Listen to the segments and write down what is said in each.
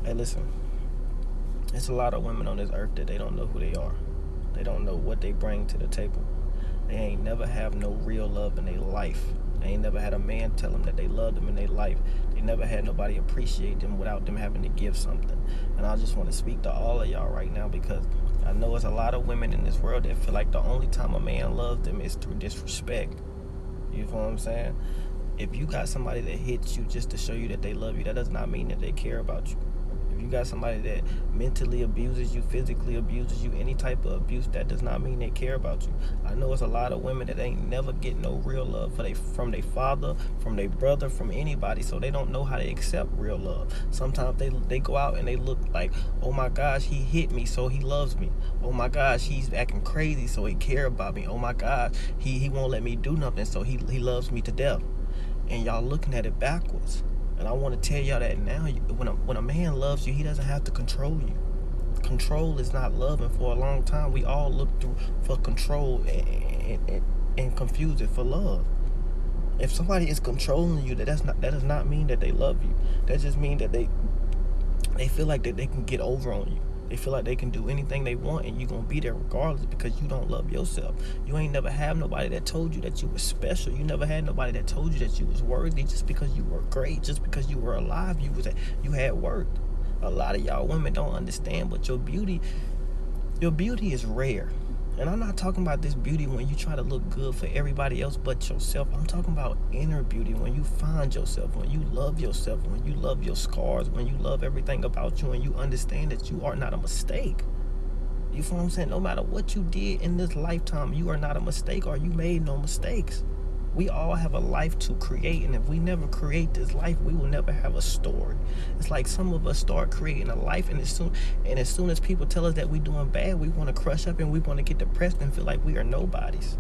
Hey, listen, it's a lot of women on this earth that they don't know who they are. They don't know what they bring to the table. They ain't never have no real love in their life. They ain't never had a man tell them that they love them in their life. They never had nobody appreciate them without them having to give something. And I just want to speak to all of y'all right now because I know it's a lot of women in this world that feel like the only time a man loves them is through disrespect. You feel what I'm saying? If you got somebody that hits you just to show you that they love you, that does not mean that they care about you. If you got somebody that mentally abuses you, physically abuses you, any type of abuse, that does not mean they care about you. I know it's a lot of women that ain't never get no real love from their father, from their brother, from anybody, so they don't know how to accept real love. Sometimes they go out and they look like, oh my gosh, he hit me, so he loves me. Oh my gosh, he's acting crazy, so he care about me. Oh my gosh, he won't let me do nothing, so he loves me to death. And y'all looking at it backwards. And I want to tell y'all that now, when a man loves you, he doesn't have to control you. Control is not love, and for a long time, we all look through for control and confuse it for love. If somebody is controlling you, that does not mean that they love you. That just means that they feel like that they can get over on you. They feel like they can do anything they want and you're going to be there regardless because you don't love yourself. You ain't never had nobody that told you that you were special. You never had nobody that told you that you was worthy just because you were great, just because you were alive, you had worth. A lot of y'all women don't understand, but your beauty is rare. And I'm not talking about this beauty when you try to look good for everybody else but yourself. I'm talking about inner beauty, when you find yourself, when you love yourself, when you love your scars, when you love everything about you and you understand that you are not a mistake. You feel what I'm saying? No matter what you did in this lifetime, you are not a mistake, or you made no mistakes. We all have a life to create, and if we never create this life, we will never have a story. It's like some of us start creating a life, and as soon as people tell us that we're doing bad, we want to crush up and we want to get depressed and feel like we are nobodies.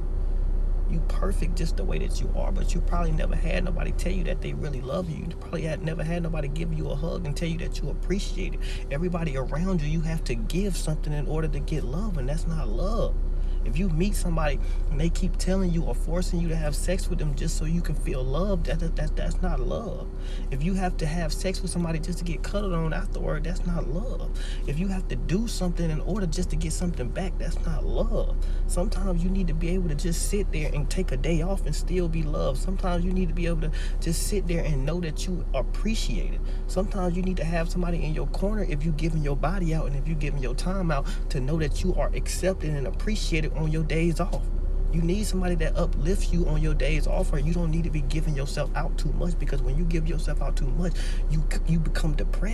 You perfect just the way that you are, but you probably never had nobody tell you that they really love you. You probably never had nobody give you a hug and tell you that you appreciate it. Everybody around you, you have to give something in order to get love, and that's not love. If you meet somebody and they keep telling you or forcing you to have sex with them just so you can feel loved, that's not love. If you have to have sex with somebody just to get cuddled on afterward, that's not love. If you have to do something in order just to get something back, that's not love. Sometimes you need to be able to just sit there and take a day off and still be loved. Sometimes you need to be able to just sit there and know that you appreciate it. Sometimes you need to have somebody in your corner, if you're giving your body out and if you're giving your time out, to know that you are accepted and appreciated on your days off. You need somebody that uplifts you on your days off, or you don't need to be giving yourself out too much, because when you give yourself out too much, you become depressed.